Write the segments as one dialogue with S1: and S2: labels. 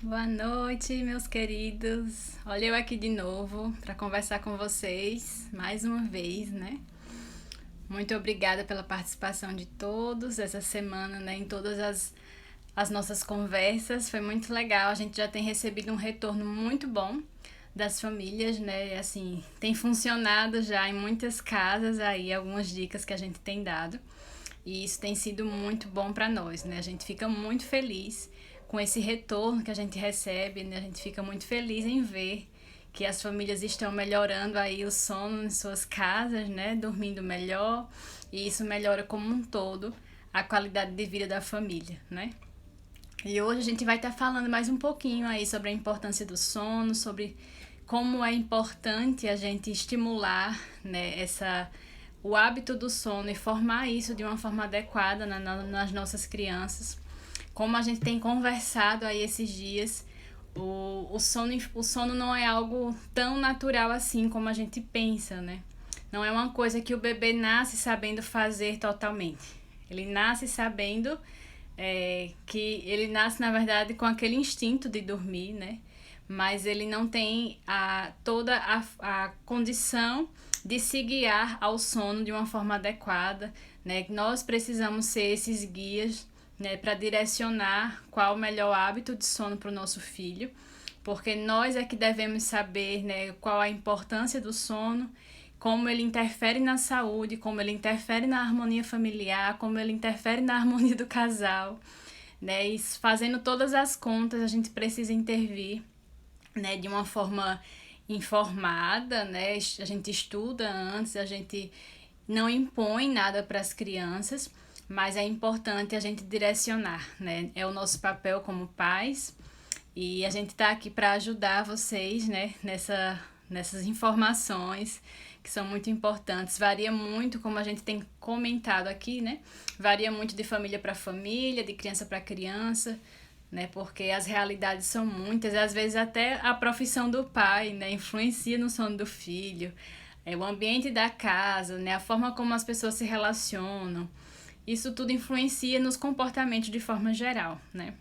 S1: Boa noite, meus queridos. Olha eu aqui de novo para conversar com vocês mais uma vez, né? Muito obrigada pela participação de todos essa semana, né? Em todas as nossas conversas. Foi muito legal. A gente já tem recebido um retorno muito bom das famílias, né? Assim, tem funcionado já em muitas casas aí, algumas dicas que a gente tem dado. E isso tem sido muito bom para nós, né? A gente fica muito feliz com esse retorno que a gente recebe, né? A gente fica muito feliz em ver que as famílias estão melhorando aí o sono em suas casas, né? Dormindo melhor, e isso melhora como um todo a qualidade de vida da família, né? E hoje a gente vai estar falando mais um pouquinho aí sobre a importância do sono, sobre como é importante a gente estimular, né, o hábito do sono e formar isso de uma forma adequada nas nossas crianças. Como a gente tem conversado aí esses dias, o sono não é algo tão natural assim como a gente pensa, né? Não é uma coisa que o bebê nasce sabendo fazer totalmente. Ele nasce sabendo que ele nasce, na verdade, com aquele instinto de dormir, né? Mas ele não tem toda a condição de se guiar ao sono de uma forma adequada, né? Nós precisamos ser esses guias, né, para direcionar qual o melhor hábito de sono para o nosso filho, porque nós é que devemos saber, né, qual a importância do sono, como ele interfere na saúde, como ele interfere na harmonia familiar, como ele interfere na harmonia do casal, né? E fazendo todas as contas, a gente precisa intervir, né, de uma forma informada, né? A gente estuda antes, a gente não impõe nada para as crianças, mas é importante a gente direcionar, né? É o nosso papel como pais e a gente está aqui para ajudar vocês, né, nessas informações que são muito importantes. Varia muito, como a gente tem comentado aqui, né? Varia muito de família para família, de criança para criança, né? Porque as realidades são muitas, e às vezes até a profissão do pai, né, influencia no sono do filho, o ambiente da casa, né, a forma como as pessoas se relacionam. Isso tudo influencia nos comportamentos de forma geral, né?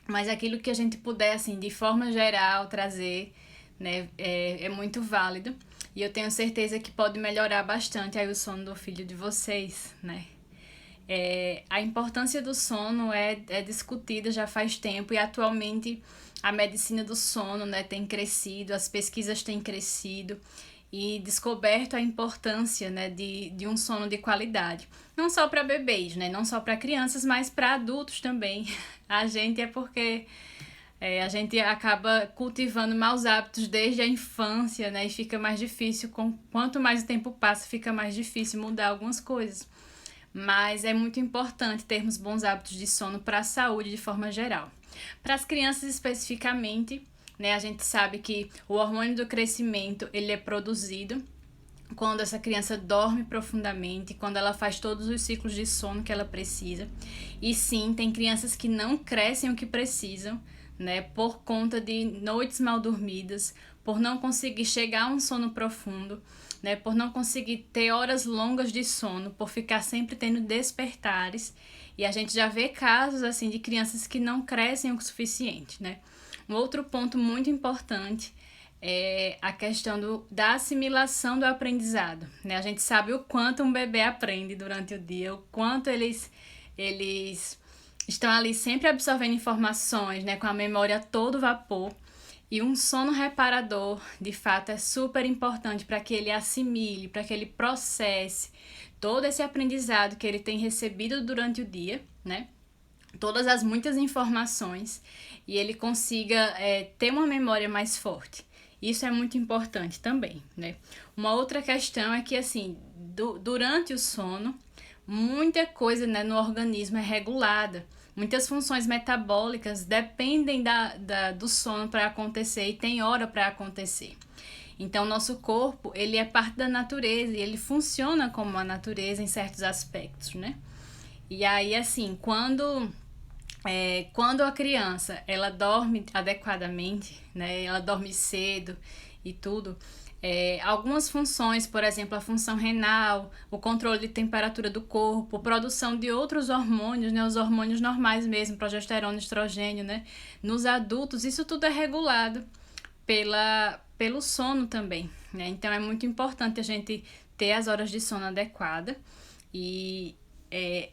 S1: Mas aquilo que a gente puder, assim, de forma geral, trazer, né, é muito válido. E eu tenho certeza que pode melhorar bastante aí o sono do filho de vocês, né? A importância do sono é discutida já faz tempo e atualmente a medicina do sono, né, tem crescido, as pesquisas têm crescido e descoberto a importância, né, de um sono de qualidade. Não só para bebês, né, não só para crianças, mas para adultos também. A gente é porque a gente acaba cultivando maus hábitos desde a infância, né, e fica mais difícil, quanto mais o tempo passa, fica mais difícil mudar algumas coisas. Mas é muito importante termos bons hábitos de sono para a saúde de forma geral. Para as crianças especificamente, né, a gente sabe que o hormônio do crescimento ele é produzido quando essa criança dorme profundamente, quando ela faz todos os ciclos de sono que ela precisa. E sim, tem crianças que não crescem o que precisam, né, por conta de noites mal dormidas, por não conseguir chegar a um sono profundo, né, por não conseguir ter horas longas de sono, por ficar sempre tendo despertares. E a gente já vê casos assim de crianças que não crescem o suficiente, né? Um outro ponto muito importante é a questão da assimilação do aprendizado, né? A gente sabe o quanto um bebê aprende durante o dia, o quanto eles estão ali sempre absorvendo informações, né, com a memória a todo vapor. E um sono reparador, de fato, é super importante para que ele assimile, para que ele processe todo esse aprendizado que ele tem recebido durante o dia, né? Todas as muitas informações e ele consiga ter uma memória mais forte. Isso é muito importante também, né? Uma outra questão é que, assim, durante o sono, muita coisa, né, no organismo é regulada. Muitas funções metabólicas dependem do sono para acontecer e tem hora para acontecer. Então, nosso corpo, ele é parte da natureza e ele funciona como a natureza em certos aspectos, né? E aí, assim, quando a criança ela dorme adequadamente, né, ela dorme cedo e tudo, Algumas funções, por exemplo, a função renal, o controle de temperatura do corpo, produção de outros hormônios, né, os hormônios normais mesmo, progesterona, estrogênio, né, nos adultos, isso tudo é regulado pelo sono também, né? Então é muito importante a gente ter as horas de sono adequadas e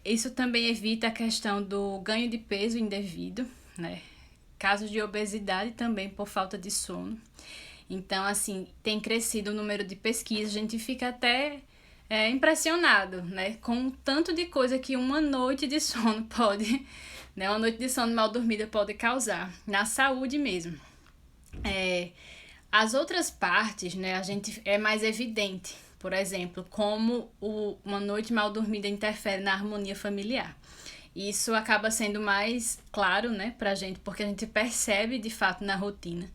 S1: isso também evita a questão do ganho de peso indevido, né? Casos de obesidade também por falta de sono. Então, assim, tem crescido o número de pesquisas, a gente fica até impressionado, né? Com o tanto de coisa que uma noite de sono pode, né? Uma noite de sono mal dormida pode causar, na saúde mesmo. As outras partes, né, a gente é mais evidente, por exemplo, como uma noite mal dormida interfere na harmonia familiar. Isso acaba sendo mais claro, né, pra gente, porque a gente percebe de fato na rotina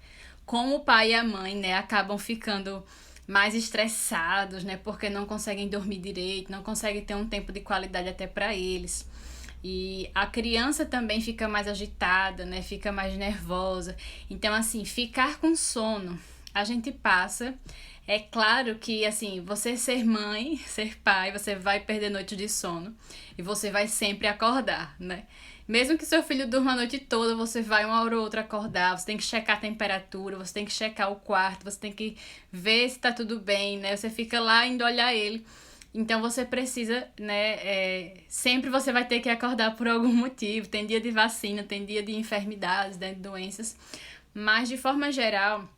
S1: como o pai e a mãe, né, acabam ficando mais estressados, né, porque não conseguem dormir direito, não conseguem ter um tempo de qualidade até para eles. E a criança também fica mais agitada, né, fica mais nervosa. Então, assim, ficar com sono, a gente passa. É claro que, assim, você ser mãe, ser pai, você vai perder noites de sono e você vai sempre acordar, né? Mesmo que seu filho durma a noite toda, você vai uma hora ou outra acordar, você tem que checar a temperatura, você tem que checar o quarto, você tem que ver se tá tudo bem, né? Você fica lá indo olhar ele. Então você precisa, né? Sempre você vai ter que acordar por algum motivo. Tem dia de vacina, tem dia de enfermidades, né, de doenças. Mas de forma geral,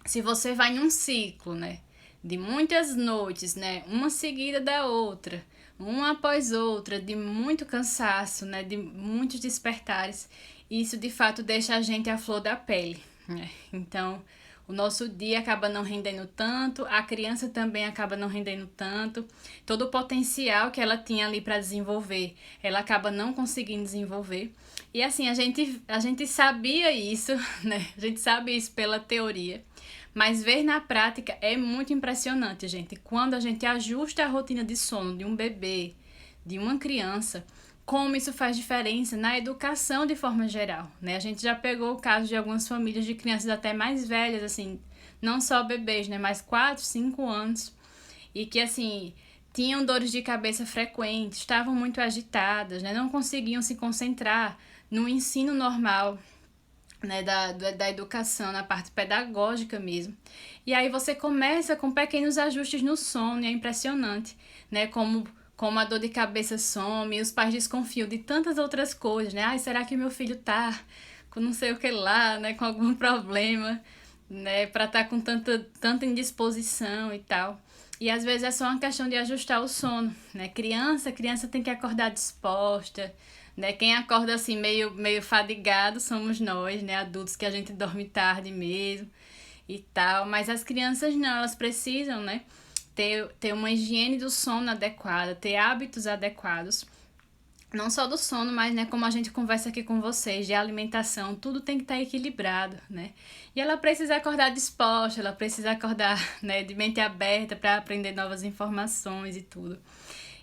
S1: se você vai em um ciclo, né, de muitas noites, né, uma seguida da outra, uma após outra, de muito cansaço, né, de muitos despertares, isso de fato deixa a gente à flor da pele, né? Então, o nosso dia acaba não rendendo tanto, a criança também acaba não rendendo tanto, todo o potencial que ela tinha ali para desenvolver, ela acaba não conseguindo desenvolver. E assim, a gente sabia isso, né? A gente sabe isso pela teoria, mas ver na prática é muito impressionante, gente. Quando a gente ajusta a rotina de sono de um bebê, de uma criança, como isso faz diferença na educação de forma geral, né? A gente já pegou o caso de algumas famílias de crianças até mais velhas, assim, não só bebês, né? Mas 4, 5 anos, e que, assim, tinham dores de cabeça frequentes, estavam muito agitadas, né? Não conseguiam se concentrar no ensino normal, né, da educação, na parte pedagógica mesmo. E aí você começa com pequenos ajustes no sono, e é impressionante, né, como a dor de cabeça some, e os pais desconfiam de tantas outras coisas, né? Ai, será que meu filho tá com não sei o que lá, né, com algum problema, né, pra estar com tanta indisposição e tal. E às vezes é só uma questão de ajustar o sono, né? Criança tem que acordar disposta, né? Quem acorda assim meio fadigado somos nós, né? Adultos que a gente dorme tarde mesmo e tal. Mas as crianças não, elas precisam, né? Ter uma higiene do sono adequada, ter hábitos adequados. Não só do sono, mas, né, como a gente conversa aqui com vocês, de alimentação, tudo tem que estar equilibrado, né? E ela precisa acordar disposta, ela precisa acordar, né, de mente aberta para aprender novas informações e tudo.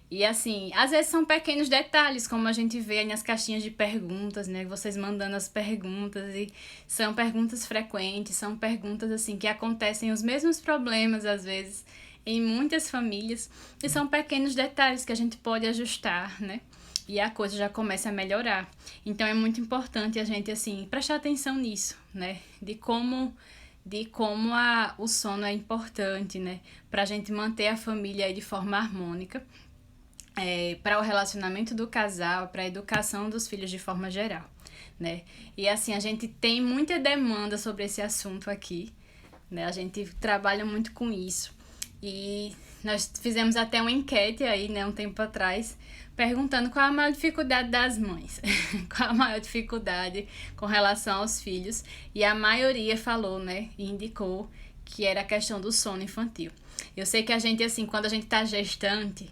S1: E assim, às vezes são pequenos detalhes, como a gente vê aí nas caixinhas de perguntas, né? Vocês mandando as perguntas, e são perguntas frequentes, são perguntas assim que acontecem os mesmos problemas, às vezes, em muitas famílias, e são pequenos detalhes que a gente pode ajustar, né? E a coisa já começa a melhorar. Então é muito importante a gente, assim, prestar atenção nisso, né? De como o sono é importante, né? Pra gente manter a família aí de forma harmônica, para o relacionamento do casal, para a educação dos filhos de forma geral, né? E assim, a gente tem muita demanda sobre esse assunto aqui, né? A gente trabalha muito com isso. E nós fizemos até uma enquete aí, né, um tempo atrás, perguntando qual a maior dificuldade das mães, qual a maior dificuldade com relação aos filhos, e a maioria falou, né, e indicou que era a questão do sono infantil. Eu sei que a gente, assim, quando a gente tá gestante,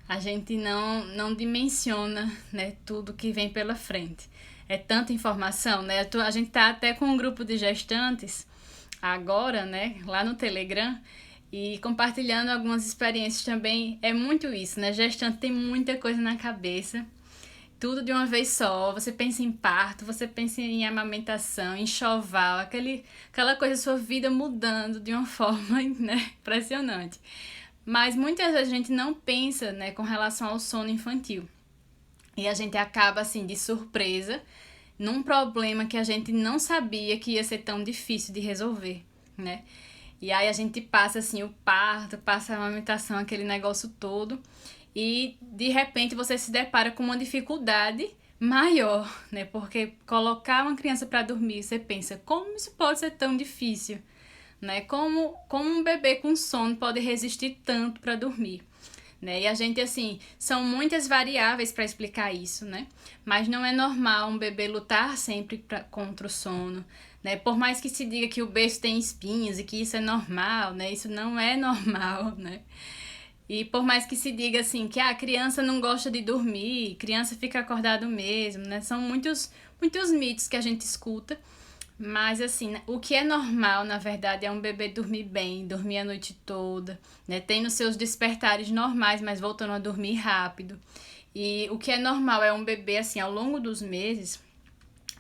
S1: a gente não dimensiona, né, tudo que vem pela frente. É tanta informação, né? A gente tá até com um grupo de gestantes agora, né, lá no Telegram, e compartilhando algumas experiências também. É muito isso, né? Gestante tem muita coisa na cabeça, tudo de uma vez só, você pensa em parto, você pensa em amamentação, em enxoval, aquela coisa, sua vida mudando de uma forma, né, impressionante. Mas muitas vezes a gente não pensa, né, com relação ao sono infantil. E a gente acaba, assim, de surpresa, num problema que a gente não sabia que ia ser tão difícil de resolver, né? E aí a gente passa, assim, o parto, passa a amamentação, aquele negócio todo, e de repente você se depara com uma dificuldade maior, né? Porque colocar uma criança para dormir, você pensa, como isso pode ser tão difícil, né? Como um bebê com sono pode resistir tanto para dormir? Né? E a gente, assim, são muitas variáveis para explicar isso, né? Mas não é normal um bebê lutar sempre contra o sono, né? Por mais que se diga que o berço tem espinhos e que isso é normal, né? Isso não é normal, né? E por mais que se diga, assim, que a criança não gosta de dormir, criança fica acordado mesmo, né? São muitos mitos que a gente escuta. Mas, assim, o que é normal, na verdade, é um bebê dormir bem, dormir a noite toda, né? Tendo seus despertares normais, mas voltando a dormir rápido. E o que é normal é um bebê, assim, ao longo dos meses,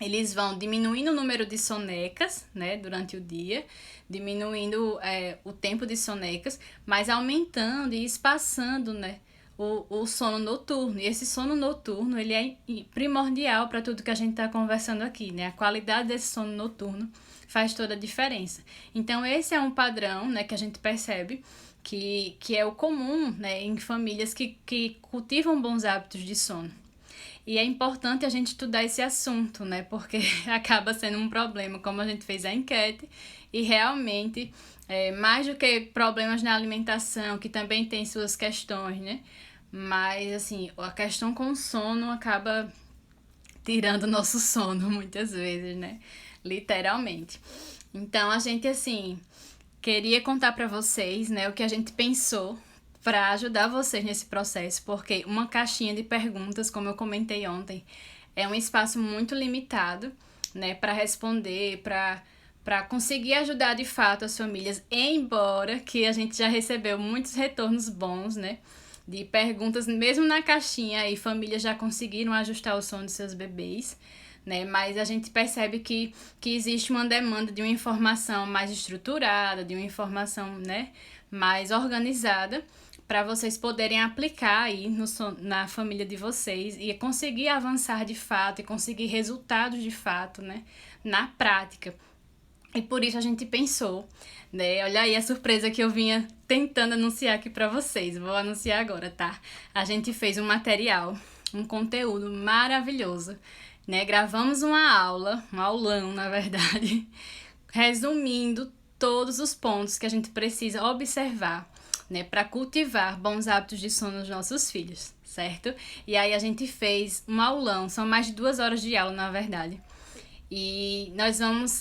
S1: eles vão diminuindo o número de sonecas, né, durante o dia, diminuindo o tempo de sonecas, mas aumentando e espaçando, né, o sono noturno. E esse sono noturno, ele é primordial para tudo que a gente está conversando aqui, né? A qualidade desse sono noturno faz toda a diferença. Então, esse é um padrão, né, que a gente percebe que é o comum, né, em famílias que cultivam bons hábitos de sono. E é importante a gente estudar esse assunto, né? Porque acaba sendo um problema, como a gente fez a enquete, e realmente, mais do que problemas na alimentação, que também tem suas questões, né? Mas, assim, a questão com o sono acaba tirando o nosso sono muitas vezes, né? Literalmente. Então, a gente, assim, queria contar para vocês, né, o que a gente pensou para ajudar vocês nesse processo, porque uma caixinha de perguntas, como eu comentei ontem, é um espaço muito limitado, né, para responder, para conseguir ajudar de fato as famílias, embora que a gente já recebeu muitos retornos bons, né, de perguntas, mesmo na caixinha, e famílias já conseguiram ajustar o sono de seus bebês, né, mas a gente percebe que existe uma demanda de uma informação mais estruturada, de uma informação, né, mais organizada, para vocês poderem aplicar aí na família de vocês e conseguir avançar de fato e conseguir resultados de fato, né, na prática. E por isso a gente pensou, né, olha aí a surpresa que eu vinha tentando anunciar aqui para vocês, vou anunciar agora, tá? A gente fez um material, um conteúdo maravilhoso, né, gravamos uma aula, um aulão na verdade, resumindo todos os pontos que a gente precisa observar, né, para cultivar bons hábitos de sono nos nossos filhos, certo? E aí a gente fez um aulão, são mais de 2 horas de aula, na verdade. E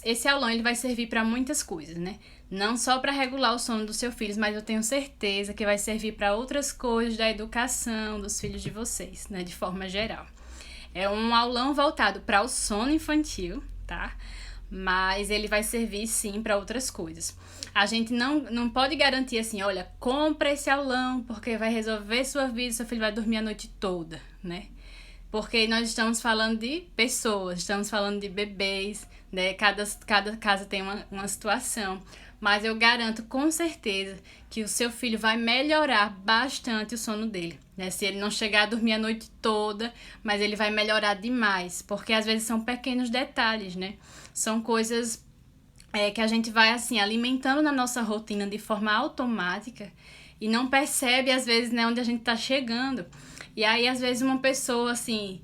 S1: esse aulão ele vai servir para muitas coisas, né? Não só para regular o sono dos seus filhos, mas eu tenho certeza que vai servir para outras coisas da educação dos filhos de vocês, né, de forma geral. É um aulão voltado para o sono infantil, tá? Mas ele vai servir sim para outras coisas. A gente não pode garantir assim, olha, compra esse aulão porque vai resolver sua vida, seu filho vai dormir a noite toda, né? Porque nós estamos falando de pessoas, estamos falando de bebês, né? Cada casa tem uma situação. Mas eu garanto com certeza que o seu filho vai melhorar bastante o sono dele, né? Se ele não chegar a dormir a noite toda, mas ele vai melhorar demais, porque às vezes são pequenos detalhes, né? São coisas que a gente vai, assim, alimentando na nossa rotina de forma automática e não percebe, às vezes, né, onde a gente tá chegando. E aí, às vezes, uma pessoa, assim,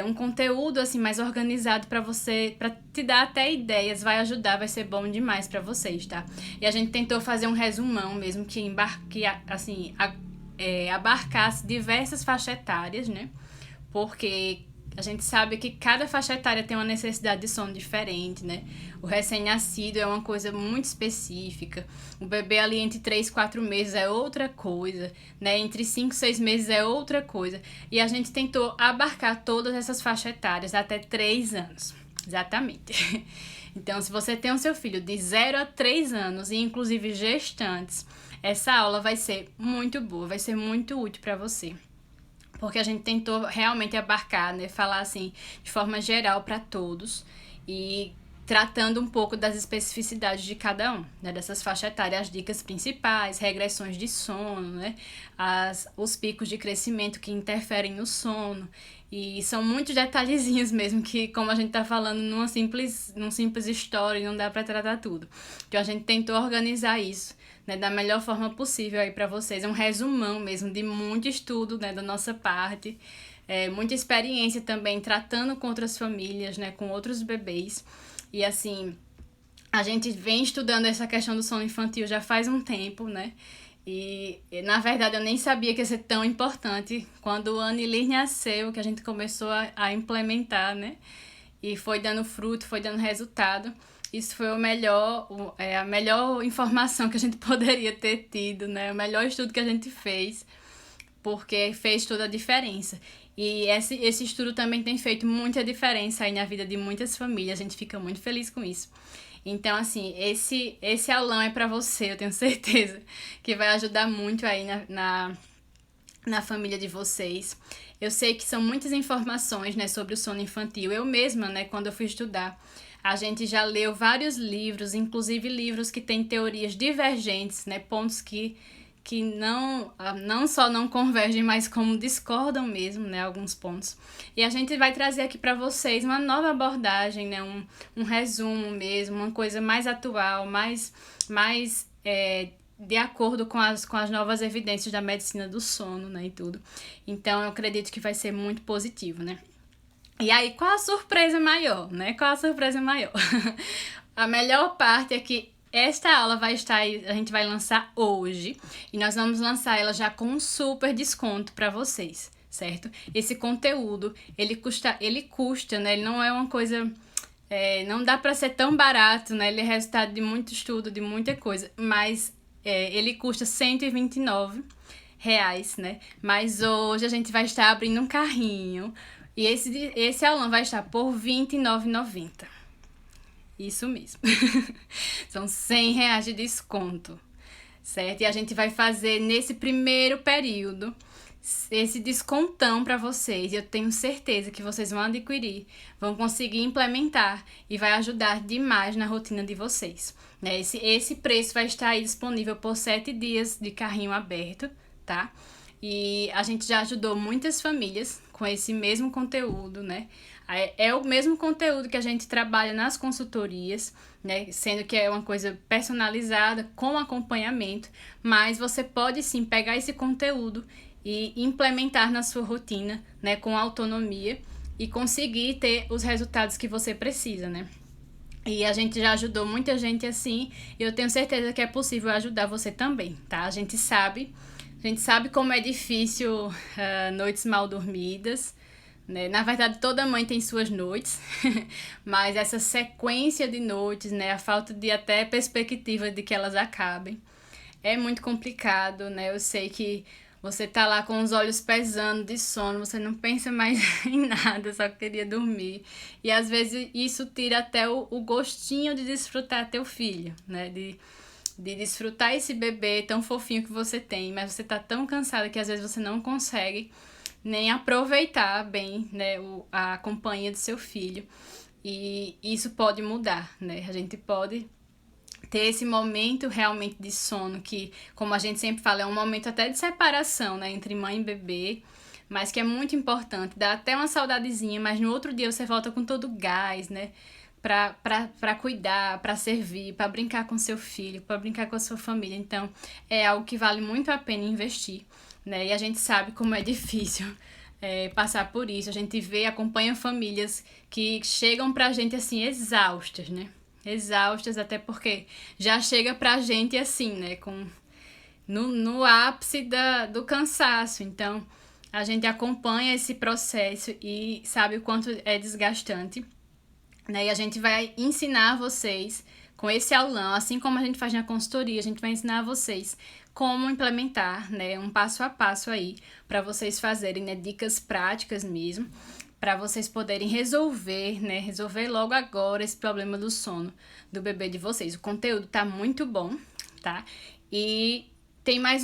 S1: um conteúdo, assim, mais organizado para você, para te dar até ideias, vai ajudar, vai ser bom demais para vocês, tá? E a gente tentou fazer um resumão mesmo que abarcasse diversas faixas etárias, né? Porque a gente sabe que cada faixa etária tem uma necessidade de sono diferente, né? O recém-nascido é uma coisa muito específica. O bebê ali entre 3 e 4 meses é outra coisa, né? Entre 5 e 6 meses é outra coisa. E a gente tentou abarcar todas essas faixas etárias até 3 anos. Exatamente. Então, se você tem o seu filho de 0 a 3 anos, e inclusive gestantes, essa aula vai ser muito boa, vai ser muito útil para você. porque a gente tentou realmente abarcar, né, falar assim de forma geral para todos e tratando um pouco das especificidades de cada um, né, dessas faixas etárias, as dicas principais, regressões de sono, né, os picos de crescimento que interferem no sono, e são muitos detalhezinhos mesmo que, como a gente tá falando num simples story, não dá para tratar tudo. Então a gente tentou organizar isso, né, da melhor forma possível aí para vocês. É um resumão mesmo de muito estudo, né, da nossa parte, muita experiência também tratando com outras famílias, né, com outros bebês. E assim, a gente vem estudando essa questão do sono infantil já faz um tempo, né? E na verdade eu nem sabia que ia ser tão importante quando o Anilir nasceu, que a gente começou a implementar, né? E foi dando fruto, foi dando resultado. Isso foi a melhor informação que a gente poderia ter tido, né? O melhor estudo que a gente fez, porque fez toda a diferença. E esse estudo também tem feito muita diferença aí na vida de muitas famílias, a gente fica muito feliz com isso. Então, assim, esse aulão é para você, eu tenho certeza que vai ajudar muito aí na família de vocês. Eu sei que são muitas informações, né, sobre o sono infantil. Eu mesma, né, quando eu fui estudar, a gente já leu vários livros, inclusive livros que têm teorias divergentes, né, pontos que não só não convergem, mas como discordam mesmo, né, alguns pontos. E a gente vai trazer aqui para vocês uma nova abordagem, né, um resumo mesmo, uma coisa mais atual, mais de acordo com as novas evidências da medicina do sono, né, e tudo. Então, eu acredito que vai ser muito positivo, né. E aí, qual a surpresa maior, né? Qual a surpresa maior? A melhor parte é que esta aula vai estar aí, a gente vai lançar hoje, e nós vamos lançar ela já com um super desconto para vocês, certo? Esse conteúdo, ele custa, né? Ele não é uma coisa, não dá para ser tão barato, né? Ele é resultado de muito estudo, de muita coisa, mas ele custa R$129, né? Mas hoje a gente vai estar abrindo um carrinho, e esse aulão vai estar por R$29,90. Isso mesmo. São R$100 de desconto, certo? E a gente vai fazer nesse primeiro período esse descontão para vocês. Eu tenho certeza que vocês vão adquirir, vão conseguir implementar e vai ajudar demais na rotina de vocês, né? Esse preço vai estar aí disponível por 7 dias de carrinho aberto, tá? E a gente já ajudou muitas famílias com esse mesmo conteúdo, né? É o mesmo conteúdo que a gente trabalha nas consultorias, né? Sendo que é uma coisa personalizada, com acompanhamento, mas você pode sim pegar esse conteúdo e implementar na sua rotina, né? Com autonomia e conseguir ter os resultados que você precisa, né? E a gente já ajudou muita gente assim, e eu tenho certeza que é possível ajudar você também, tá? A gente sabe como é difícil noites mal dormidas, né? Na verdade, toda mãe tem suas noites, mas essa sequência de noites, né? A falta de até perspectiva de que elas acabem, é muito complicado, né? Eu sei que você tá lá com os olhos pesando de sono, você não pensa mais em nada, só queria dormir. E às vezes isso tira até o gostinho de desfrutar teu filho, né? De desfrutar esse bebê tão fofinho que você tem, mas você tá tão cansada que às vezes você não consegue nem aproveitar bem, né, a companhia do seu filho. E isso pode mudar, né? A gente pode ter esse momento realmente de sono que, como a gente sempre fala, é um momento até de separação, né, entre mãe e bebê, mas que é muito importante. Dá até uma saudadezinha, mas no outro dia você volta com todo o gás, né? Pra cuidar, pra servir, pra brincar com seu filho, pra brincar com a sua família. Então, é algo que vale muito a pena investir, né? E a gente sabe como é difícil passar por isso. A gente acompanha famílias que chegam pra gente assim, exaustas, né? Exaustas, até porque já chega pra gente assim, né? No ápice do cansaço. Então, a gente acompanha esse processo e sabe o quanto é desgastante, né? E a gente vai ensinar vocês com esse aulão, assim como a gente faz na consultoria, a gente vai ensinar vocês como implementar, né, um passo a passo aí para vocês fazerem, né, dicas práticas mesmo, para vocês poderem resolver logo agora esse problema do sono do bebê de vocês. O conteúdo tá muito bom, tá? E tem mais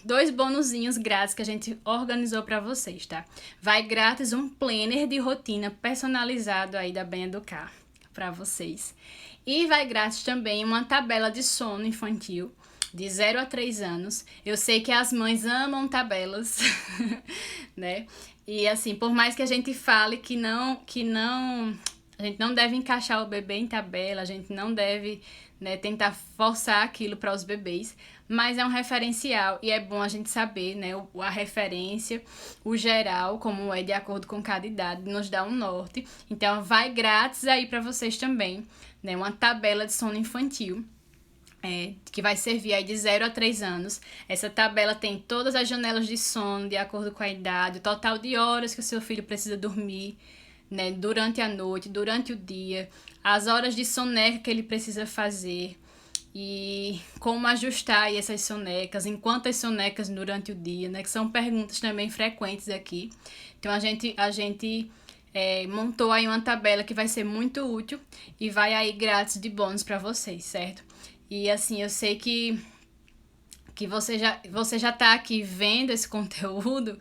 S1: dois bonuzinhos grátis que a gente organizou para vocês, tá? Vai grátis um planner de rotina personalizado aí da Bem Educar para vocês. E vai grátis também uma tabela de sono infantil de 0 a 3 anos. Eu sei que as mães amam tabelas, né? E assim, por mais que a gente fale que a gente não deve encaixar o bebê em tabela, a gente não deve, né, tentar forçar aquilo para os bebês, mas é um referencial e é bom a gente saber, né, a referência, o geral, como é de acordo com cada idade, nos dá um norte. Então, vai grátis aí para vocês também, né, uma tabela de sono infantil. Que vai servir aí de 0 a 3 anos. Essa tabela tem todas as janelas de sono, de acordo com a idade, o total de horas que o seu filho precisa dormir, né, durante a noite, durante o dia, as horas de soneca que ele precisa fazer e como ajustar aí essas sonecas, em quantas sonecas durante o dia, né, que são perguntas também frequentes aqui. Então, a gente montou aí uma tabela que vai ser muito útil e vai aí grátis de bônus para vocês, certo? E assim, eu sei que você já tá aqui vendo esse conteúdo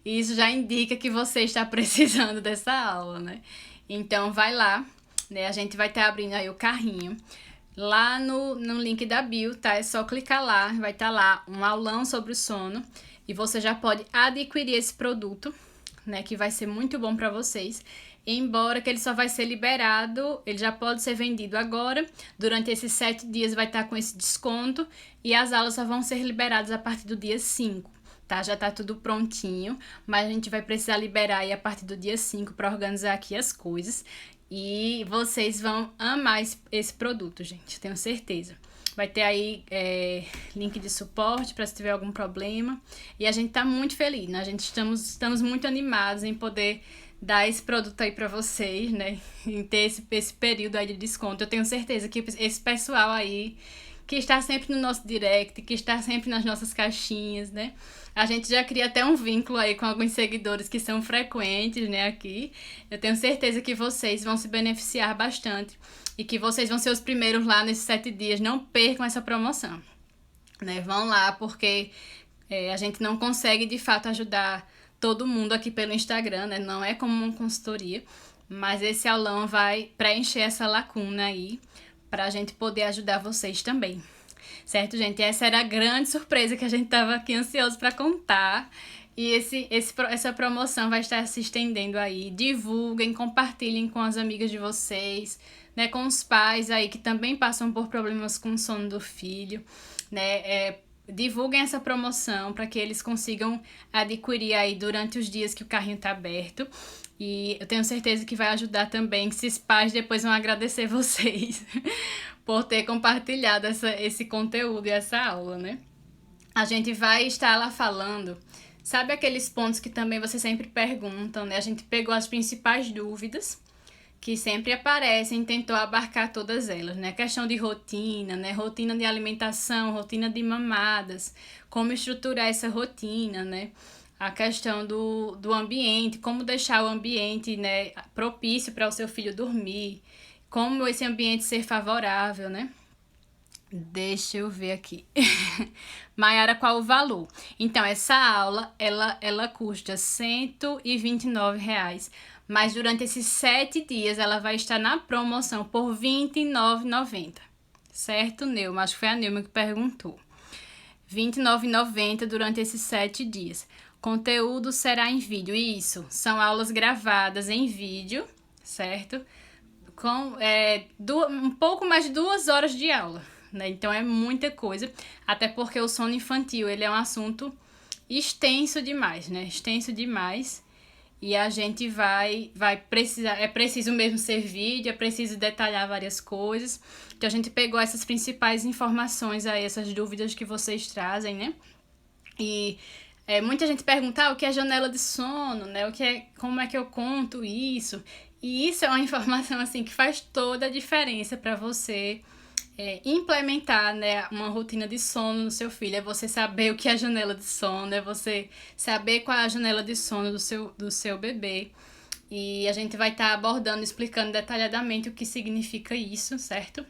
S1: e isso já indica que você está precisando dessa aula, né? Então, vai lá, né? A gente vai estar abrindo aí o carrinho. Lá no link da bio, tá? É só clicar lá, vai estar lá um aulão sobre o sono e você já pode adquirir esse produto, né? Que vai ser muito bom para vocês. Embora que ele só vai ser liberado, ele já pode ser vendido agora. Durante esses 7 dias vai estar com esse desconto e as aulas só vão ser liberadas a partir do dia 5, tá? Já tá tudo prontinho, mas a gente vai precisar liberar aí a partir do dia 5 para organizar aqui as coisas. E vocês vão amar esse produto, gente, tenho certeza. Vai ter aí link de suporte para se tiver algum problema. E a gente tá muito feliz, né? A gente estamos muito animados em poder dar esse produto aí para vocês, né? Em ter esse período aí de desconto. Eu tenho certeza que esse pessoal aí que está sempre no nosso direct, que está sempre nas nossas caixinhas, né? A gente já cria até um vínculo aí com alguns seguidores que são frequentes, né, aqui. Eu tenho certeza que vocês vão se beneficiar bastante e que vocês vão ser os primeiros lá nesses 7 dias. Não percam essa promoção, né? Vão lá, porque a gente não consegue, de fato, ajudar todo mundo aqui pelo Instagram, né? Não é como uma consultoria, mas esse aulão vai preencher essa lacuna aí para a gente poder ajudar vocês também. Certo, gente? Essa era a grande surpresa que a gente estava aqui ansioso para contar. E essa promoção vai estar se estendendo aí. Divulguem, compartilhem com as amigas de vocês, né? Com os pais aí que também passam por problemas com o sono do filho, né? Divulguem essa promoção para que eles consigam adquirir aí durante os dias que o carrinho está aberto. E eu tenho certeza que vai ajudar também, que esses pais depois vão agradecer vocês por ter compartilhado esse conteúdo e essa aula, né? A gente vai estar lá falando, sabe aqueles pontos que também vocês sempre perguntam, né? A gente pegou as principais dúvidas que sempre aparecem e tentou abarcar todas elas, né? Questão de rotina, né? Rotina de alimentação, rotina de mamadas, como estruturar essa rotina, né? A questão do ambiente, como deixar o ambiente, né, propício para o seu filho dormir, como esse ambiente ser favorável, né? Deixa eu ver aqui. Maiara, qual o valor? Então, essa aula, ela custa R$ 129,00, mas durante esses 7 dias ela vai estar na promoção por R$ 29,90. Certo, Neuma? Acho que foi a Neuma que perguntou. R$ 29,90 durante esses 7 dias. Conteúdo será em vídeo. Isso, são aulas gravadas em vídeo, certo? Com um pouco mais de 2 horas de aula, né? Então é muita coisa, até porque o sono infantil, ele é um assunto extenso demais, né? Extenso demais. E a gente vai precisar, é preciso mesmo ser vídeo, é preciso detalhar várias coisas. Então a gente pegou essas principais informações aí, essas dúvidas que vocês trazem, né? E muita gente pergunta o que é janela de sono, né? Como é que eu conto isso? E isso é uma informação assim que faz toda a diferença para você implementar, né, uma rotina de sono no seu filho. É você saber o que é janela de sono, é você saber qual é a janela de sono do seu bebê. E a gente vai estar abordando, explicando detalhadamente o que significa isso, certo?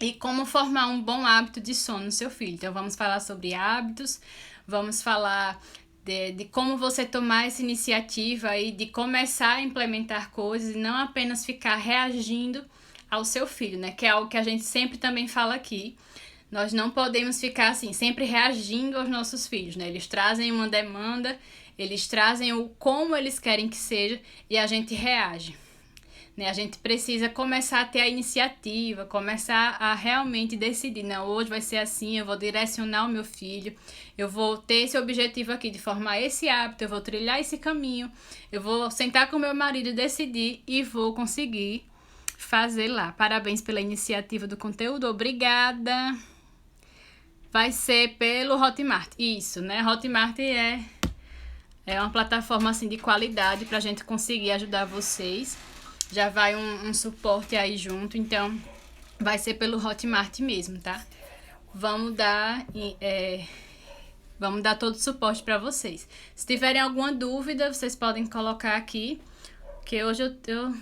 S1: e como formar um bom hábito de sono no seu filho. Então, vamos falar sobre hábitos, vamos falar de como você tomar essa iniciativa aí de começar a implementar coisas e não apenas ficar reagindo ao seu filho, né? Que é algo que a gente sempre também fala aqui. Nós não podemos ficar assim, sempre reagindo aos nossos filhos, né? Eles trazem uma demanda, eles trazem o como eles querem que seja e a gente reage. Né? A gente precisa começar a ter a iniciativa, começar a realmente decidir, não, hoje vai ser assim, eu vou direcionar o meu filho, eu vou ter esse objetivo aqui de formar esse hábito, eu vou trilhar esse caminho, eu vou sentar com meu marido e decidir e vou conseguir fazer lá. Parabéns pela iniciativa do conteúdo, obrigada. Vai ser pelo Hotmart, isso, né? Hotmart é uma plataforma assim de qualidade pra gente conseguir ajudar vocês. Já vai um suporte aí junto, então vai ser pelo Hotmart mesmo, tá? Vamos dar todo o suporte para vocês. Se tiverem alguma dúvida, vocês podem colocar aqui, que hoje eu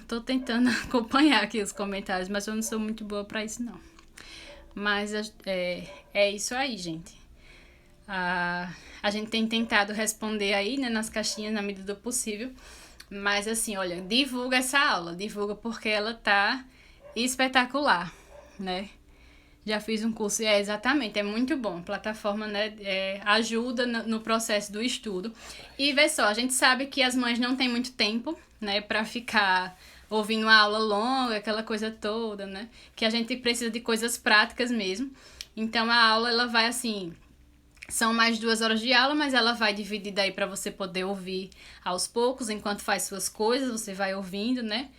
S1: tô tentando acompanhar aqui os comentários, mas eu não sou muito boa para isso, não. Mas é isso aí, gente. A gente tem tentado responder aí, né, nas caixinhas na medida do possível. Mas assim, olha, divulga essa aula, divulga porque ela tá espetacular, né? Já fiz um curso, exatamente, é muito bom. A plataforma, né, ajuda no processo do estudo. E vê só, a gente sabe que as mães não têm muito tempo, né, pra ficar ouvindo uma aula longa, aquela coisa toda, né? Que a gente precisa de coisas práticas mesmo. Então a aula, ela vai assim... São mais 2 horas de aula, mas ela vai dividida aí para você poder ouvir aos poucos, enquanto faz suas coisas, você vai ouvindo, né?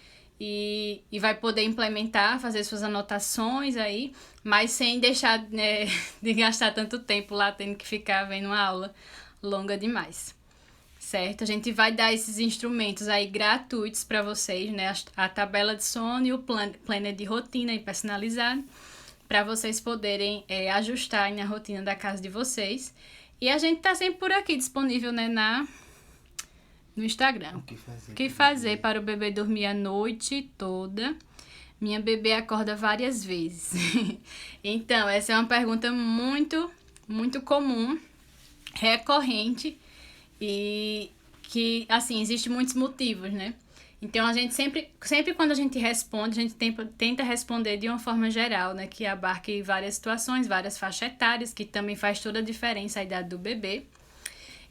S1: E vai poder implementar, fazer suas anotações aí, mas sem deixar, né, de gastar tanto tempo lá tendo que ficar vendo uma aula longa demais. Certo? A gente vai dar esses instrumentos aí gratuitos para vocês, né? A tabela de sono e o planner de rotina aí personalizado, para vocês poderem ajustar na rotina da casa de vocês. E a gente tá sempre por aqui, disponível, né, no Instagram. O que fazer para o bebê dormir a noite toda? Minha bebê acorda várias vezes. Então, essa é uma pergunta muito, muito comum, recorrente, e que, assim, existem muitos motivos, né? Então, a gente sempre quando a gente responde, a gente tenta responder de uma forma geral, né? Que abarque várias situações, várias faixas etárias, que também faz toda a diferença a idade do bebê.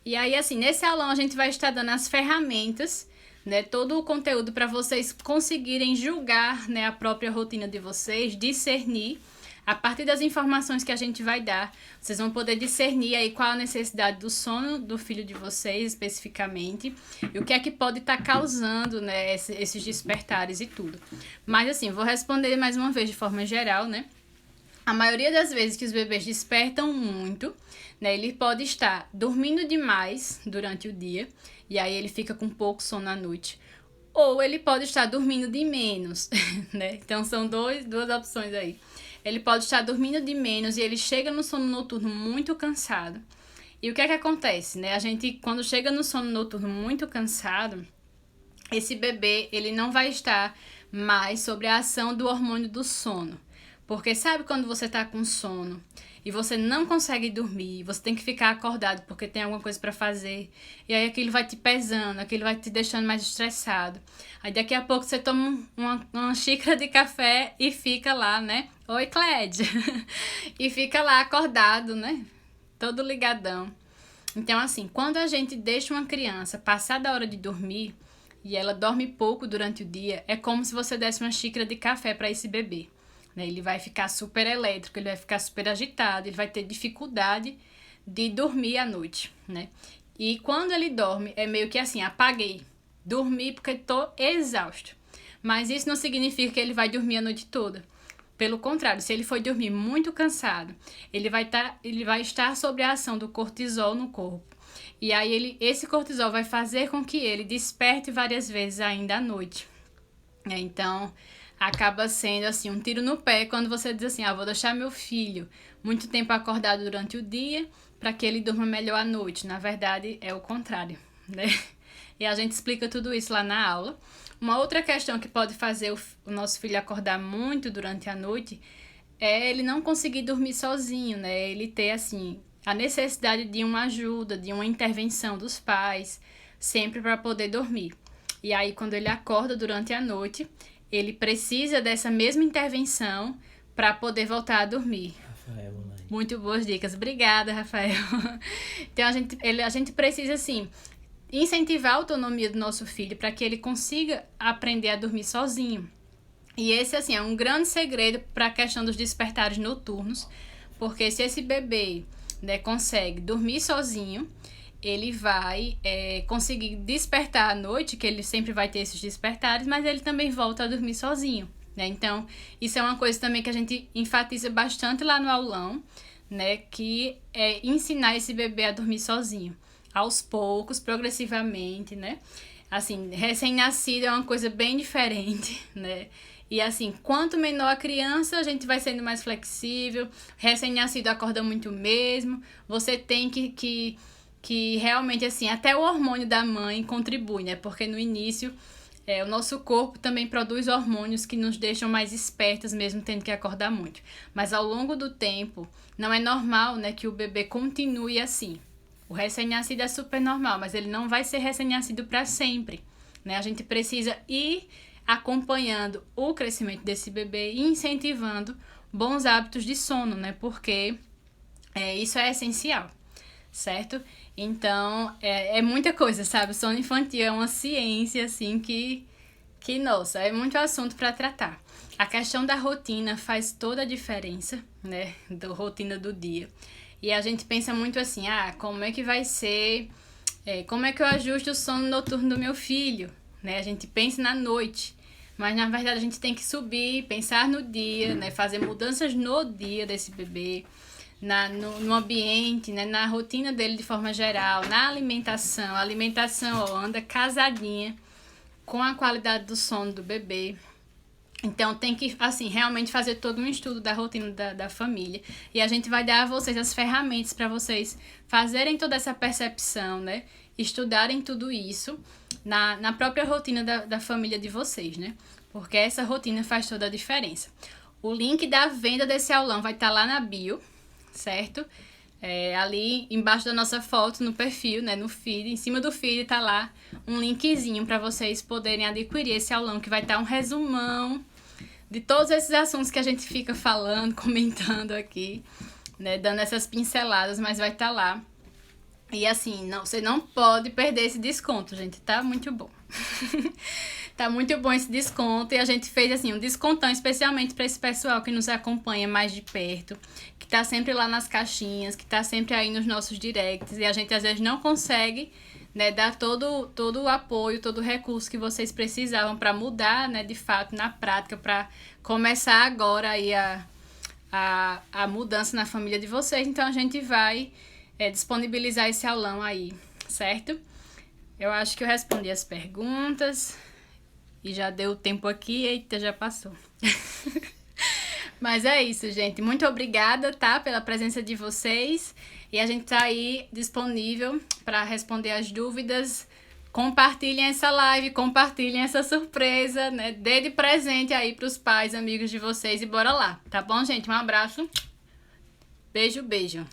S1: E aí, assim, nesse aulão a gente vai estar dando as ferramentas, né? Todo o conteúdo para vocês conseguirem julgar, né, a própria rotina de vocês, discernir. A partir das informações que a gente vai dar, vocês vão poder discernir aí qual a necessidade do sono do filho de vocês, especificamente, e o que é que pode estar causando, né, esses despertares e tudo. Mas, assim, vou responder mais uma vez de forma geral, né? A maioria das vezes que os bebês despertam muito, né, ele pode estar dormindo demais durante o dia, e aí ele fica com pouco sono à noite. Ou ele pode estar dormindo de menos, né? Então, são duas opções aí. Ele pode estar dormindo de menos e ele chega no sono noturno muito cansado. E o que é que acontece, né? A gente, quando chega no sono noturno muito cansado, esse bebê, ele não vai estar mais sobre a ação do hormônio do sono. Porque sabe quando você tá com sono e você não consegue dormir, você tem que ficar acordado porque tem alguma coisa para fazer, e aí aquilo vai te pesando, aquilo vai te deixando mais estressado. Aí daqui a pouco você toma uma xícara de café e fica lá, né? Oi, Clédia! E fica lá acordado, né? Todo ligadão. Então, assim, quando a gente deixa uma criança passar da hora de dormir e ela dorme pouco durante o dia, é como se você desse uma xícara de café para esse bebê. Ele vai ficar super elétrico, ele vai ficar super agitado, ele vai ter dificuldade de dormir à noite, né? E quando ele dorme, é meio que assim, apaguei, dormi porque tô exausto. Mas isso não significa que ele vai dormir a noite toda. Pelo contrário, se ele for dormir muito cansado, ele vai estar sob a ação do cortisol no corpo. E aí esse cortisol vai fazer com que ele desperte várias vezes ainda à noite. Então, acaba sendo assim um tiro no pé quando você diz assim, vou deixar meu filho muito tempo acordado durante o dia para que ele durma melhor à noite. Na verdade, é o contrário, né? E a gente explica tudo isso lá na aula. Uma outra questão que pode fazer o nosso filho acordar muito durante a noite é ele não conseguir dormir sozinho, né? Ele ter, assim, a necessidade de uma ajuda, de uma intervenção dos pais, sempre para poder dormir. E aí, quando ele acorda durante a noite, ele precisa dessa mesma intervenção para poder voltar a dormir.
S2: Rafael, Elaine.
S1: Muito boas dicas. Obrigada, Rafael. Então, a gente precisa, assim, incentivar a autonomia do nosso filho para que ele consiga aprender a dormir sozinho. E esse, assim, é um grande segredo para a questão dos despertares noturnos, porque se esse bebê, né, consegue dormir sozinho, ele vai conseguir despertar à noite, que ele sempre vai ter esses despertares, mas ele também volta a dormir sozinho, né? Então, isso é uma coisa também que a gente enfatiza bastante lá no aulão, né? Que é ensinar esse bebê a dormir sozinho, aos poucos, progressivamente, né? Assim, recém-nascido é uma coisa bem diferente, né? E assim, quanto menor a criança, a gente vai sendo mais flexível. Recém-nascido acorda muito mesmo. Você tem que realmente, assim, até o hormônio da mãe contribui, né? Porque no início, o nosso corpo também produz hormônios que nos deixam mais espertas, mesmo tendo que acordar muito. Mas ao longo do tempo, não é normal, né, que o bebê continue assim. O recém-nascido é super normal, mas ele não vai ser recém-nascido para sempre, né? A gente precisa ir acompanhando o crescimento desse bebê e incentivando bons hábitos de sono, né? Porque isso é essencial, certo? Então, é muita coisa, sabe? O sono infantil é uma ciência, assim, nossa, é muito assunto para tratar. A questão da rotina faz toda a diferença, né? Da rotina do dia. E a gente pensa muito assim, como é que vai ser, como é que eu ajusto o sono noturno do meu filho, né? A gente pensa na noite, mas na verdade a gente tem que subir, pensar no dia, né? Fazer mudanças no dia desse bebê, no ambiente, né? Na rotina dele de forma geral, na alimentação. A alimentação anda casadinha com a qualidade do sono do bebê. Então tem que, assim, realmente fazer todo um estudo da rotina da família. E a gente vai dar a vocês as ferramentas para vocês fazerem toda essa percepção, né? Estudarem tudo isso na própria rotina da família de vocês, né? Porque essa rotina faz toda a diferença. O link da venda desse aulão vai estar lá na bio, certo? Ali embaixo da nossa foto, no perfil, né? No feed, em cima do feed tá lá um linkzinho para vocês poderem adquirir esse aulão, que vai estar um resumão de todos esses assuntos que a gente fica falando, comentando aqui, né? Dando essas pinceladas, mas vai estar lá. E assim, você não pode perder esse desconto, gente. Tá muito bom. Tá muito bom esse desconto. E a gente fez, assim, um descontão especialmente para esse pessoal que nos acompanha mais de perto, que tá sempre lá nas caixinhas, que tá sempre aí nos nossos directs. E a gente, às vezes, não consegue, né, dar todo o apoio, todo o recurso que vocês precisavam para mudar, né, de fato, na prática, para começar agora aí a mudança na família de vocês. Então, a gente vai disponibilizar esse aulão aí, certo? Eu acho que eu respondi as perguntas e já deu tempo aqui. Eita, já passou. Mas é isso, gente. Muito obrigada, tá? Pela presença de vocês. E a gente tá aí disponível para responder as dúvidas. Compartilhem essa live, compartilhem essa surpresa, né? Dê de presente aí pros pais, amigos de vocês e bora lá, tá bom, gente? Um abraço. Beijo, beijo.